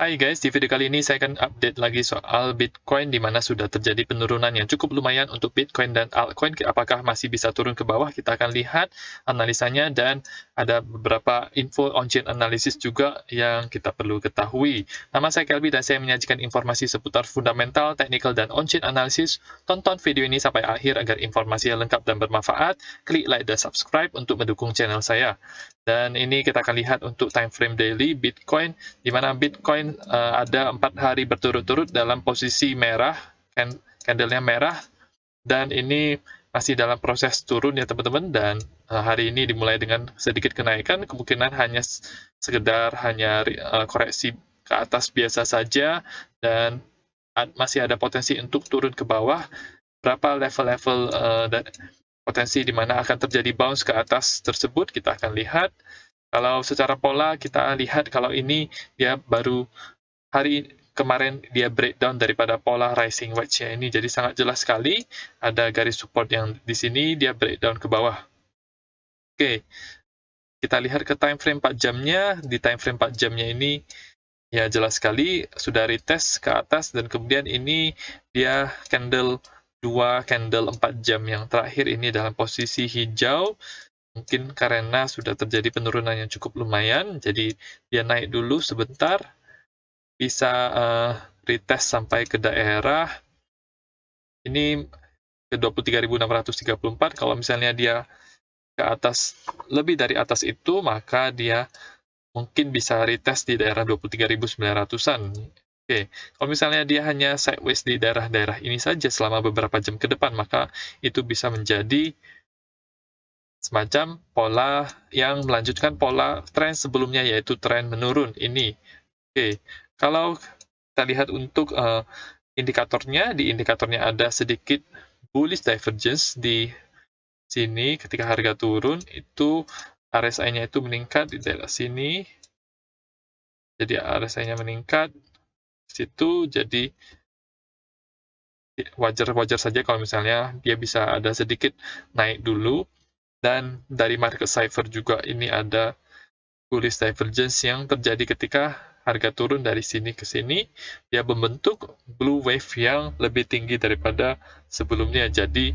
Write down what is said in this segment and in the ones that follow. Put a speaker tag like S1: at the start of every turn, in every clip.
S1: Hai guys, di video kali ini saya akan update lagi soal Bitcoin di mana sudah terjadi penurunan yang cukup lumayan untuk Bitcoin dan altcoin. Apakah masih bisa turun ke bawah? Kita akan lihat analisanya dan ada beberapa info on-chain analysis juga yang kita perlu ketahui. Nama saya Kelby dan saya menyajikan informasi seputar fundamental, technical, dan on-chain analysis. Tonton video ini sampai akhir agar informasi yang lengkap dan bermanfaat. Klik like dan subscribe untuk mendukung channel saya. Dan ini kita akan lihat untuk time frame daily Bitcoin, di mana Bitcoin ada 4 hari berturut-turut dalam posisi merah, candlenya merah, dan ini masih dalam proses turun ya teman-teman, dan hari ini dimulai dengan sedikit kenaikan, kemungkinan hanya sekedar koreksi ke atas biasa saja, dan masih ada potensi untuk turun ke bawah. Berapa level-level potensi di mana akan terjadi bounce ke atas tersebut kita akan lihat. Kalau secara pola kita lihat kalau ini dia baru hari kemarin dia breakdown daripada pola rising wedge-nya ini, jadi sangat jelas sekali ada garis support yang di sini dia breakdown ke bawah. Oke, kita lihat ke time frame 4 jamnya. Di time frame 4 jamnya ini ya jelas sekali sudah retest ke atas, dan kemudian ini dia candle 4 jam yang terakhir ini dalam posisi hijau. Mungkin karena sudah terjadi penurunan yang cukup lumayan, jadi dia naik dulu sebentar, bisa retest sampai ke daerah ini ke 23.634. Kalau misalnya dia ke atas, lebih dari atas itu, maka dia mungkin bisa retest di daerah 23.900-an. Oke, kalau misalnya dia hanya sideways di daerah-daerah ini saja selama beberapa jam ke depan, maka itu bisa menjadi semacam pola yang melanjutkan pola tren sebelumnya, yaitu tren menurun ini. Oke, kalau kita lihat untuk indikatornya, di indikatornya ada sedikit bullish divergence di sini. Ketika harga turun, itu RSI-nya itu meningkat di daerah sini. Jadi RSI-nya meningkat di situ, jadi wajar-wajar saja kalau misalnya dia bisa ada sedikit naik dulu. Dan dari market cipher juga ini ada bullish divergence yang terjadi ketika harga turun dari sini ke sini, dia membentuk blue wave yang lebih tinggi daripada sebelumnya. Jadi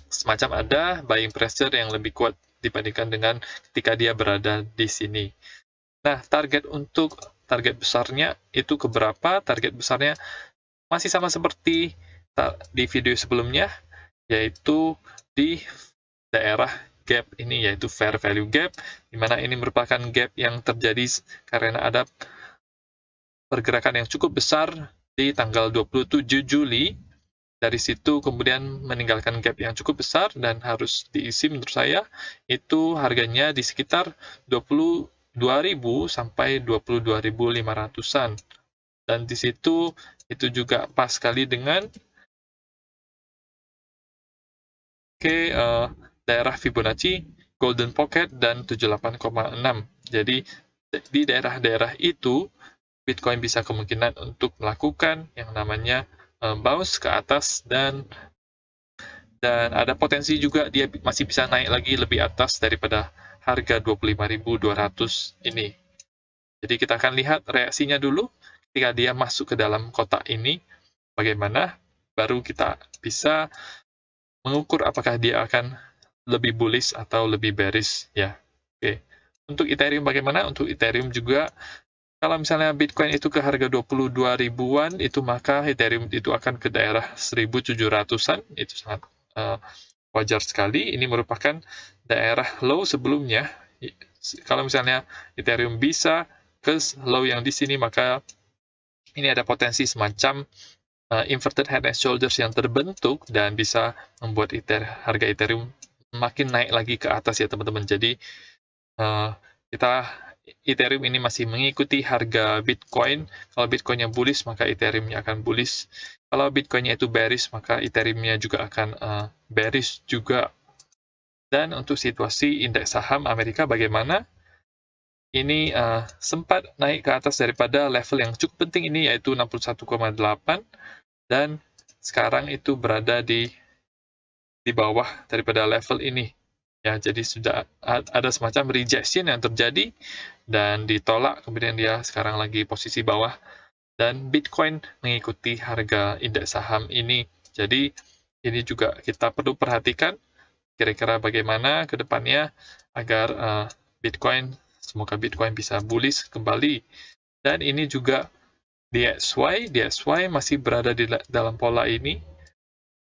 S1: semacam ada buying pressure yang lebih kuat dibandingkan dengan ketika dia berada di sini. Nah, target besarnya itu keberapa? Target besarnya masih sama seperti di video sebelumnya, yaitu di daerah gap ini, yaitu fair value gap, di mana ini merupakan gap yang terjadi karena ada pergerakan yang cukup besar di tanggal 27 Juli. Dari situ kemudian meninggalkan gap yang cukup besar dan harus diisi menurut saya, itu harganya di sekitar 22.000 sampai 22.500-an. Dan di situ itu juga pas sekali dengan daerah Fibonacci, Golden Pocket, dan 78,6. Jadi di daerah-daerah itu Bitcoin bisa kemungkinan untuk melakukan yang namanya bounce ke atas, dan ada potensi juga dia masih bisa naik lagi lebih atas daripada harga 25.200 ini. Jadi kita akan lihat reaksinya dulu ketika dia masuk ke dalam kotak ini, bagaimana, baru kita bisa mengukur apakah dia akan lebih bullish atau lebih bearish ya. Oke. Untuk Ethereum bagaimana? Untuk Ethereum juga, kalau misalnya Bitcoin itu ke harga 22 ribuan, itu maka Ethereum itu akan ke daerah 1.700-an. Itu sangat wajar sekali. Ini merupakan daerah low sebelumnya. Kalau misalnya Ethereum bisa ke low yang di sini, maka ini ada potensi semacam inverted head and shoulders yang terbentuk dan bisa membuat harga Ethereum makin naik lagi ke atas ya teman-teman. Jadi Ethereum ini masih mengikuti harga Bitcoin. Kalau Bitcoinnya bullish, maka Ethereum-nya akan bullish. Kalau Bitcoinnya itu bearish, maka Ethereum-nya juga akan bearish juga. Dan untuk situasi indeks saham Amerika bagaimana? Ini sempat naik ke atas daripada level yang cukup penting ini, yaitu 61,8, dan sekarang itu berada di bawah daripada level ini. Ya, jadi sudah ada semacam rejection yang terjadi dan ditolak, kemudian dia sekarang lagi posisi bawah dan Bitcoin mengikuti harga indeks saham ini. Jadi ini juga kita perlu perhatikan kira-kira bagaimana ke depannya agar semoga Bitcoin bisa bullish kembali. Dan ini juga DXY masih berada di dalam pola ini.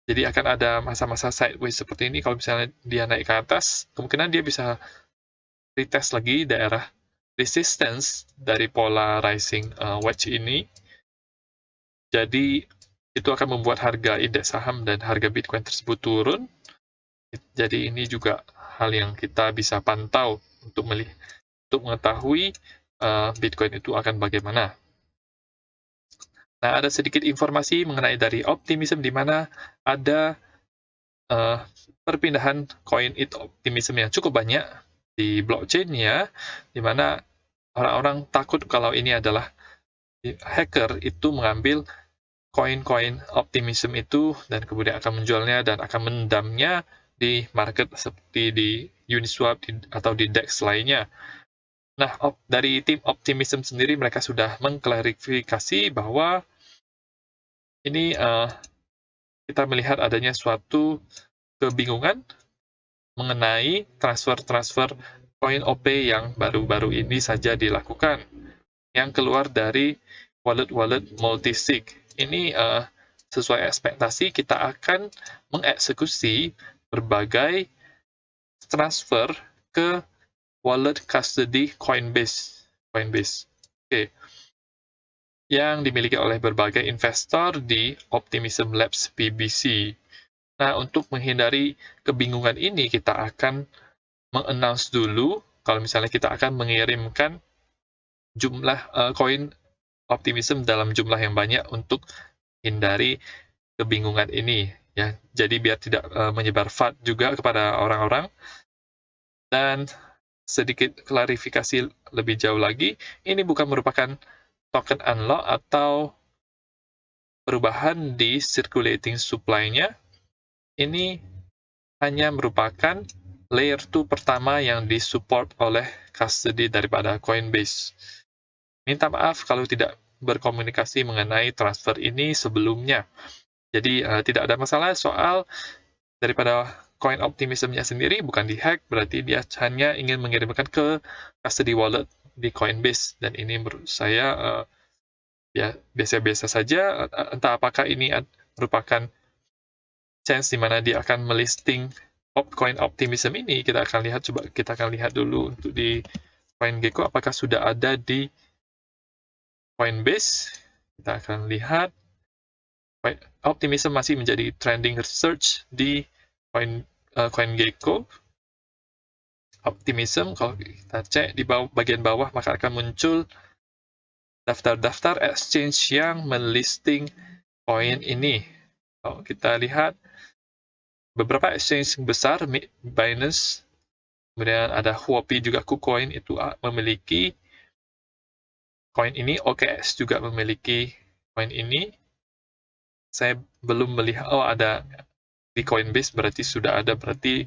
S1: Jadi akan ada masa-masa sideways seperti ini. Kalau misalnya dia naik ke atas, kemungkinan dia bisa retest lagi daerah resistance dari pola rising wedge ini. Jadi itu akan membuat harga indeks saham dan harga Bitcoin tersebut turun. Jadi ini juga hal yang kita bisa pantau untuk mengetahui Bitcoin itu akan bagaimana. Nah, ada sedikit informasi mengenai dari optimism di mana ada perpindahan koin optimism yang cukup banyak di blockchain-nya, di mana orang-orang takut kalau ini adalah hacker itu mengambil koin-koin optimism itu dan kemudian akan menjualnya dan akan mendamnya di market seperti di Uniswap atau di DEX lainnya. Nah, dari tim optimism sendiri mereka sudah mengklarifikasi bahwa ini kita melihat adanya suatu kebingungan mengenai transfer-transfer koin OP yang baru-baru ini saja dilakukan, yang keluar dari wallet-wallet multisig. Ini sesuai ekspektasi kita akan mengeksekusi berbagai transfer ke wallet custody Coinbase. Oke. Yang dimiliki oleh berbagai investor di Optimism Labs PBC. Nah, untuk menghindari kebingungan ini, kita akan mengannounce dulu kalau misalnya kita akan mengirimkan jumlah koin Optimism dalam jumlah yang banyak untuk hindari kebingungan ini. Ya, jadi biar tidak menyebar FUD juga kepada orang-orang. Dan sedikit klarifikasi lebih jauh lagi, ini bukan merupakan token unlock atau perubahan di circulating supply-nya. Ini hanya merupakan layer 2 pertama yang disupport oleh custody daripada Coinbase. Minta maaf kalau tidak berkomunikasi mengenai transfer ini sebelumnya. Jadi tidak ada masalah soal daripada coin optimism-nya sendiri bukan dihack, berarti dia hanya ingin mengirimkan ke custody wallet di Coinbase, dan ini menurut saya ya biasa-biasa saja. Entah apakah ini merupakan chance di mana dia akan melisting coin optimism ini, kita akan lihat dulu untuk di CoinGecko apakah sudah ada di Coinbase. Kita akan lihat optimism masih menjadi trending research di CoinGecko. Optimism, kalau kita cek di bagian bawah, maka akan muncul daftar-daftar exchange yang melisting koin ini. Kalau kita lihat, beberapa exchange besar, Binance, kemudian ada Huobi juga, KuCoin itu memiliki koin ini, OKX juga memiliki koin ini. Saya belum melihat, ada di Coinbase, berarti sudah ada, berarti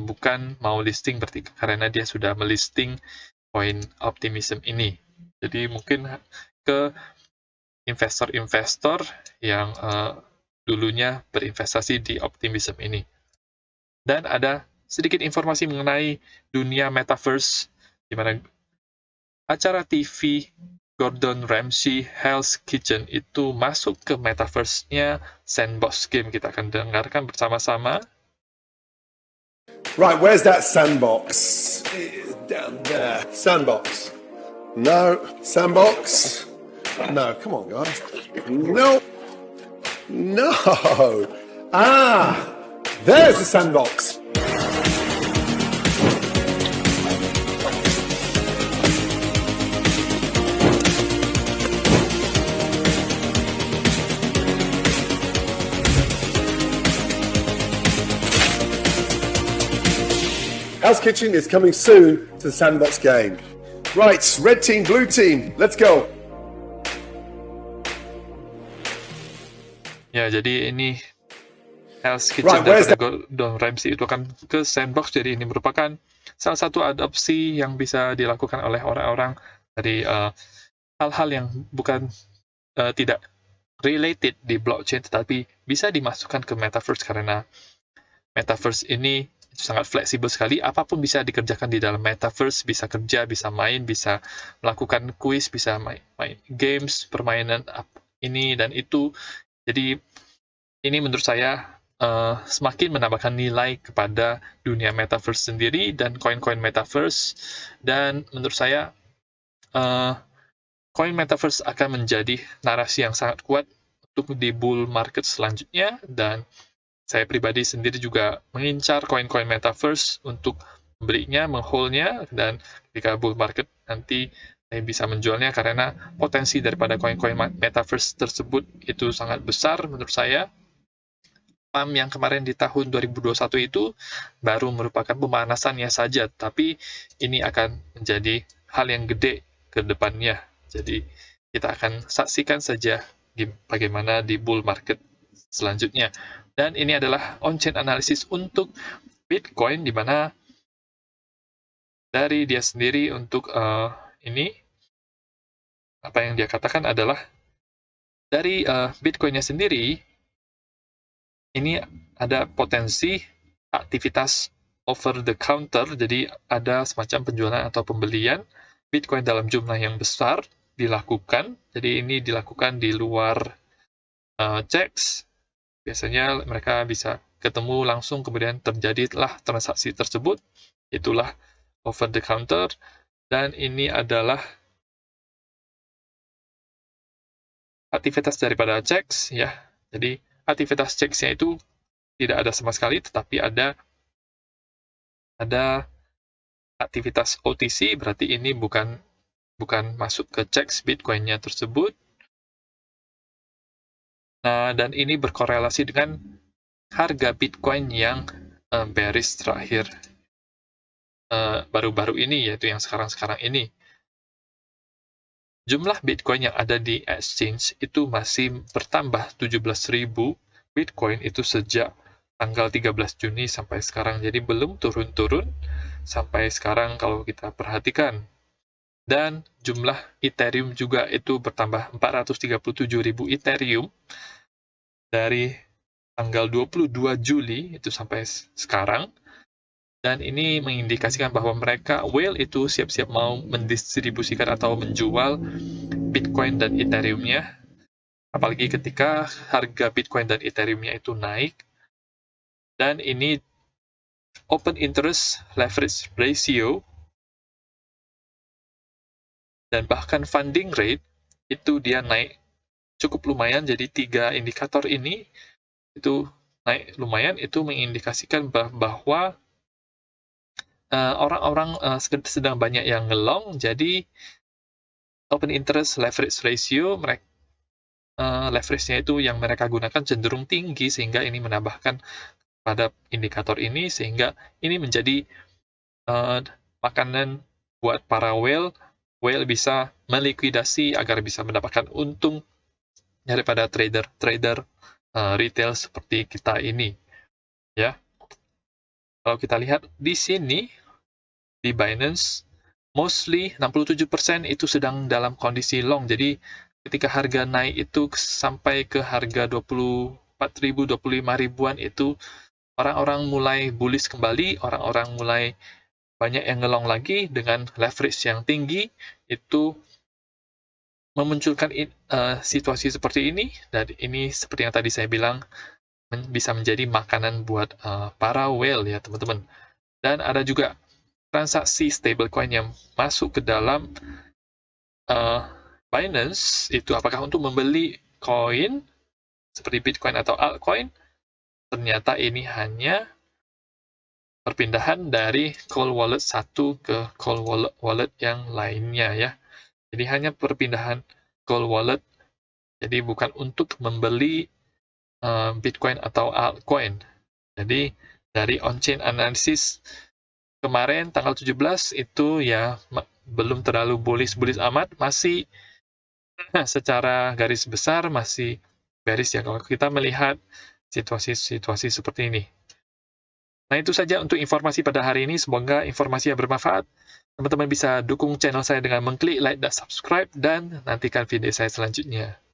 S1: bukan mau listing, berarti karena dia sudah melisting koin optimism ini. Jadi mungkin ke investor-investor yang dulunya berinvestasi di optimism ini. Dan ada sedikit informasi mengenai dunia metaverse, di mana acara TV Gordon Ramsay Hell's Kitchen itu masuk ke metaverse-nya Sandbox Game. Kita akan dengarkan bersama-sama.
S2: Right, where's that sandbox? Down there. Sandbox. No. Sandbox? No, come on, guys. No. No. There's the sandbox. Hell's Kitchen is coming soon to the Sandbox game. Right, red team, blue team, let's go.
S1: Ya, jadi ini Hell's
S2: Right,
S1: Kitchen
S2: where's
S1: daripada
S2: that?
S1: Gordon Ramsay itu akan ke sandbox, jadi ini merupakan salah satu adopsi yang bisa dilakukan oleh orang-orang dari hal-hal yang bukan tidak related di blockchain, tetapi bisa dimasukkan ke metaverse karena metaverse ini sangat fleksibel sekali. Apapun bisa dikerjakan di dalam metaverse, bisa kerja, bisa main, bisa melakukan kuis, bisa main games, permainan ini dan itu. Jadi ini menurut saya semakin menambahkan nilai kepada dunia metaverse sendiri dan koin-koin metaverse. Dan menurut saya koin metaverse akan menjadi narasi yang sangat kuat untuk di bull market selanjutnya, dan saya pribadi sendiri juga mengincar koin-koin metaverse untuk membelinya, mengholdnya, dan ketika bull market nanti saya bisa menjualnya karena potensi daripada koin-koin metaverse tersebut itu sangat besar menurut saya. PAM yang kemarin di tahun 2021 itu baru merupakan pemanasannya saja, tapi ini akan menjadi hal yang gede ke depannya. Jadi kita akan saksikan saja bagaimana di bull market selanjutnya. Dan ini adalah on-chain analysis untuk Bitcoin, di mana dari dia sendiri untuk ini, apa yang dia katakan adalah dari Bitcoinnya sendiri, ini ada potensi aktivitas over the counter, jadi ada semacam penjualan atau pembelian Bitcoin dalam jumlah yang besar dilakukan. Jadi ini dilakukan di luar checks. Biasanya mereka bisa ketemu langsung, kemudian terjadilah transaksi tersebut. Itulah over the counter. Dan ini adalah aktivitas daripada checks, ya. Jadi aktivitas checksnya itu tidak ada sama sekali, tetapi ada aktivitas OTC, berarti ini bukan masuk ke checks Bitcoin-nya tersebut. Nah, dan ini berkorelasi dengan harga Bitcoin yang bearish terakhir baru-baru ini, yaitu yang sekarang-sekarang ini. Jumlah Bitcoin yang ada di exchange itu masih bertambah 17.000 Bitcoin itu sejak tanggal 13 Juni sampai sekarang. Jadi belum turun-turun sampai sekarang kalau kita perhatikan. Dan jumlah Ethereum juga itu bertambah 437.000 Ethereum dari tanggal 22 Juli itu sampai sekarang. Dan ini mengindikasikan bahwa mereka, whale itu siap-siap mau mendistribusikan atau menjual Bitcoin dan Ethereum-nya, apalagi ketika harga Bitcoin dan Ethereum-nya itu naik. Dan ini open interest leverage ratio dan bahkan funding rate itu dia naik cukup lumayan. Jadi 3 indikator ini itu naik lumayan, itu mengindikasikan bahwa orang-orang sedang banyak yang ngelong. Jadi open interest leverage ratio mereka leverage-nya itu yang mereka gunakan cenderung tinggi, sehingga ini menambahkan pada indikator ini, sehingga ini menjadi makanan buat para whale bisa melikuidasi agar bisa mendapatkan untung daripada trader retail seperti kita ini, ya. Kalau kita lihat di sini di Binance, mostly 67% itu sedang dalam kondisi long. Jadi ketika harga naik itu sampai ke harga 24.000, 25.000-an itu orang-orang mulai bullish kembali, orang-orang mulai banyak yang ngelong lagi dengan leverage yang tinggi, itu memunculkan situasi seperti ini. Dan ini seperti yang tadi saya bilang, bisa menjadi makanan buat para whale, ya teman-teman. Dan ada juga transaksi stablecoin yang masuk ke dalam Binance, itu apakah untuk membeli koin seperti Bitcoin atau altcoin. Ternyata ini hanya perpindahan dari cold wallet satu ke cold wallet yang lainnya, ya. Jadi hanya perpindahan cold wallet, jadi bukan untuk membeli Bitcoin atau altcoin. Jadi dari on-chain analysis kemarin tanggal 17 itu ya belum terlalu bullish amat, masih secara garis besar masih bearish, ya. Kalau kita melihat situasi-situasi seperti ini. Nah, itu saja untuk informasi pada hari ini. Semoga informasi yang bermanfaat. Teman-teman bisa dukung channel saya dengan mengklik like dan subscribe, dan nantikan video saya selanjutnya.